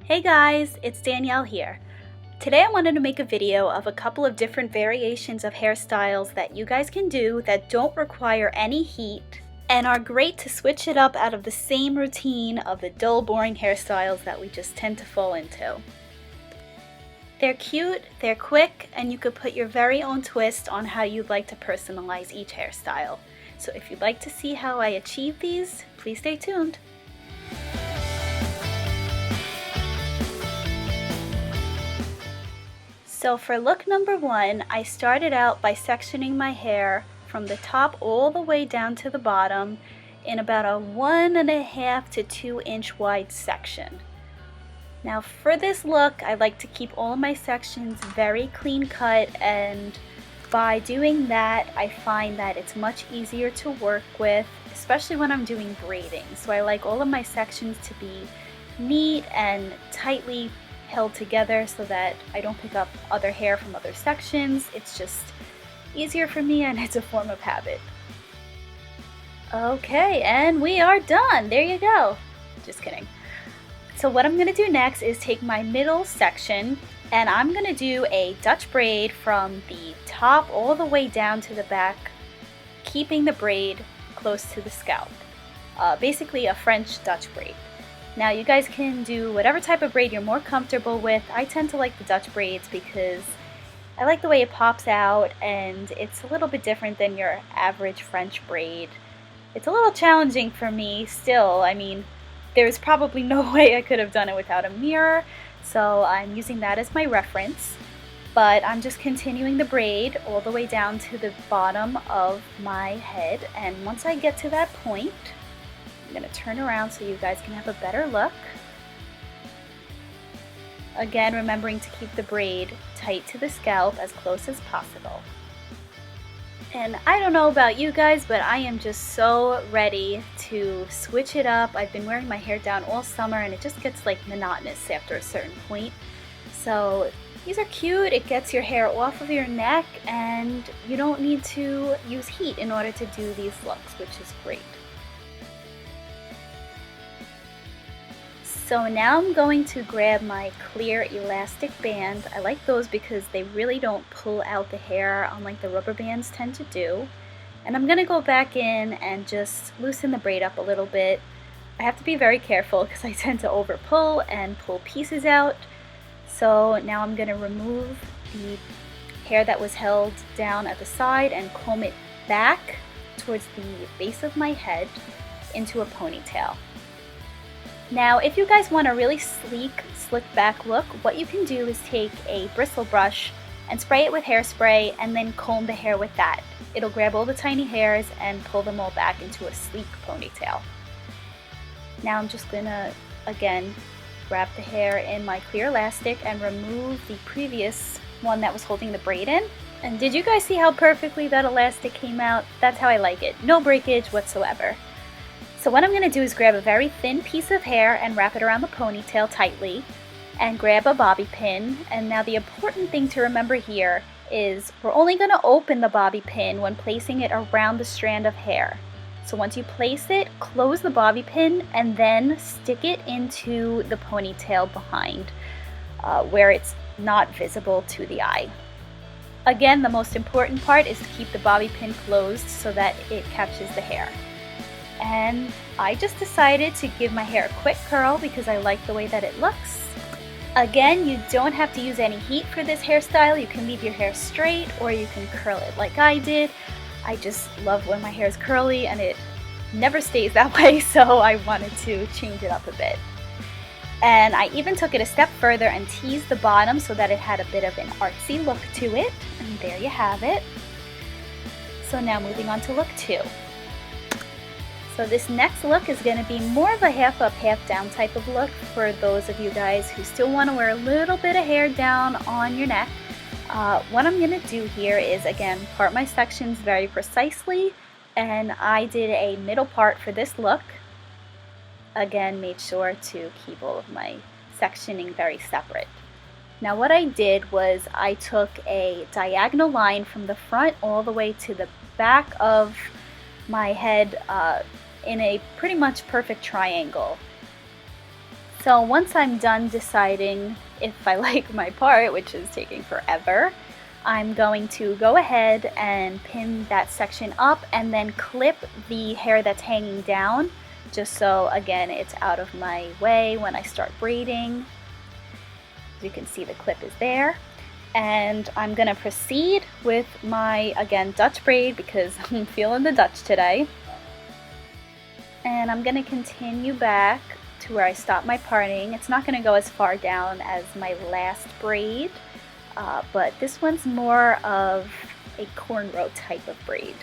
Hey guys, it's Danielle here. Today I wanted to make a video of a couple of different variations of hairstyles that you guys can do that don't require any heat and are great to switch it up out of the same routine of the dull, boring hairstyles that we just tend to fall into. They're cute, they're quick, and you could put your very own twist on how you'd like to personalize each hairstyle. So if you'd like to see how I achieve these, please stay tuned. So for look number one, I started out by sectioning my hair from the top all the way down to the bottom in about a 1.5 to 2 inch wide section. Now for this look, I like to keep all of my sections very clean cut, and by doing that, I find that it's much easier to work with, especially when I'm doing braiding. So I like all of my sections to be neat and tightly held together so that I don't pick up other hair from other sections. It's just easier for me, and it's a form of habit. Okay, and we are done. There you go. Just kidding. So what I'm going to do next is take my middle section and I'm going to do a Dutch braid from the top all the way down to the back, keeping the braid close to the scalp. Basically a French Dutch braid. Now you guys can do whatever type of braid you're more comfortable with. I tend to like the Dutch braids because I like the way it pops out and it's a little bit different than your average French braid. It's a little challenging for me still. I mean, there's probably no way I could have done it without a mirror, so I'm using that as my reference. But I'm just continuing the braid all the way down to the bottom of my head, and once I get to that point, I'm going to turn around so you guys can have a better look. Again, remembering to keep the braid tight to the scalp as close as possible. And I don't know about you guys, but I am just so ready to switch it up. I've been wearing my hair down all summer and it just gets like monotonous after a certain point. So these are cute. It gets your hair off of your neck and you don't need to use heat in order to do these looks, which is great. So now I'm going to grab my clear elastic band. I like those because they really don't pull out the hair unlike the rubber bands tend to do. And I'm going to go back in and just loosen the braid up a little bit. I have to be very careful because I tend to over pull and pull pieces out. So now I'm going to remove the hair that was held down at the side and comb it back towards the base of my head into a ponytail. Now, if you guys want a really sleek, slick back look, what you can do is take a bristle brush and spray it with hairspray and then comb the hair with that. It'll grab all the tiny hairs and pull them all back into a sleek ponytail. Now I'm just gonna, again, grab the hair in my clear elastic and remove the previous one that was holding the braid in. And did you guys see how perfectly that elastic came out? That's how I like it. No breakage whatsoever. So what I'm going to do is grab a very thin piece of hair and wrap it around the ponytail tightly and grab a bobby pin. And now the important thing to remember here is we're only going to open the bobby pin when placing it around the strand of hair. So once you place it, close the bobby pin and then stick it into the ponytail behind where it's not visible to the eye. Again, the most important part is to keep the bobby pin closed so that it catches the hair. And I just decided to give my hair a quick curl because I like the way that it looks. Again, you don't have to use any heat for this hairstyle. You can leave your hair straight or you can curl it like I did. I just love when my hair is curly and it never stays that way, so I wanted to change it up a bit. And I even took it a step further and teased the bottom so that it had a bit of an artsy look to it. And there you have it. So now moving on to look 2. So this next look is going to be more of a half up, half down type of look for those of you guys who still want to wear a little bit of hair down on your neck. What I'm going to do here is, again, part my sections very precisely, and I did a middle part for this look. Again, made sure to keep all of my sectioning very separate. Now what I did was I took a diagonal line from the front all the way to the back of my head in a pretty much perfect triangle. So once I'm done deciding if I like my part, which is taking forever, I'm going to go ahead and pin that section up and then clip the hair that's hanging down, just so again it's out of my way when I start braiding. As you can see, the clip is there. And I'm gonna proceed with my, again, Dutch braid because I'm feeling the Dutch today. And I'm gonna continue back to where I stopped my parting. It's not gonna go as far down as my last braid, but this one's more of a cornrow type of braid.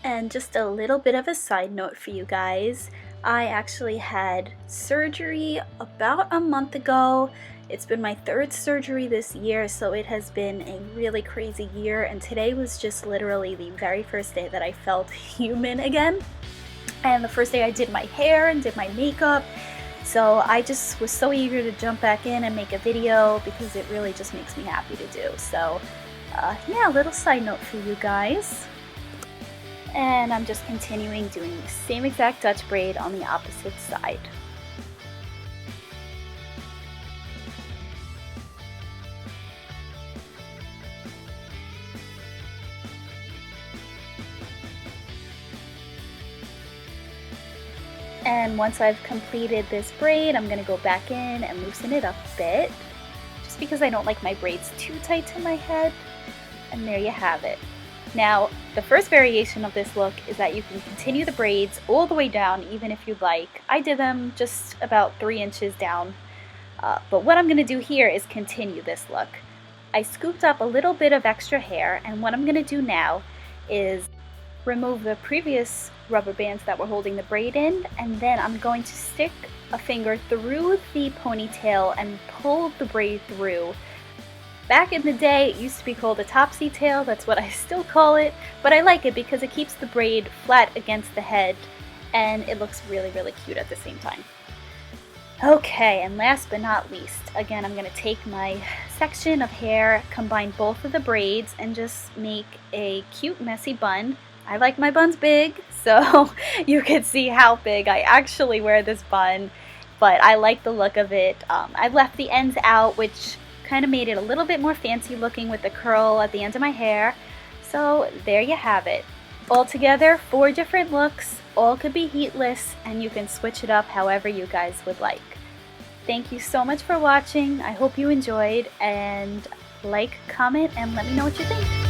And just a little bit of a side note for you guys, I actually had surgery about a month ago. It's been my third surgery this year, so it has been a really crazy year, and today was just literally the very first day that I felt human again. And the first day I did my hair and did my makeup, so I just was so eager to jump back in and make a video because it really just makes me happy to do. So yeah, a little side note for you guys. And I'm just continuing doing the same exact Dutch braid on the opposite side. And once I've completed this braid, I'm going to go back in and loosen it up a bit, just because I don't like my braids too tight to my head. And there you have it. Now, the first variation of this look is that you can continue the braids all the way down, even if you'd like. I did them just about 3 inches down, but what I'm going to do here is continue this look. I scooped up a little bit of extra hair, and what I'm going to do now is remove the previous rubber bands that were holding the braid in, and then I'm going to stick a finger through the ponytail and pull the braid through. Back in the day, it used to be called a topsy tail. That's what I still call it, but I like it because it keeps the braid flat against the head and it looks really, really cute at the same time. Okay, and last but not least, again, I'm going to take my section of hair, combine both of the braids, and just make a cute, messy bun. I like my buns big, so you can see how big I actually wear this bun, but I like the look of it. I left the ends out, which kind of made it a little bit more fancy looking with the curl at the end of my hair. So there you have it. Altogether, 4 different looks, all could be heatless, and you can switch it up however you guys would like. Thank you so much for watching. I hope you enjoyed, and like, comment, and let me know what you think.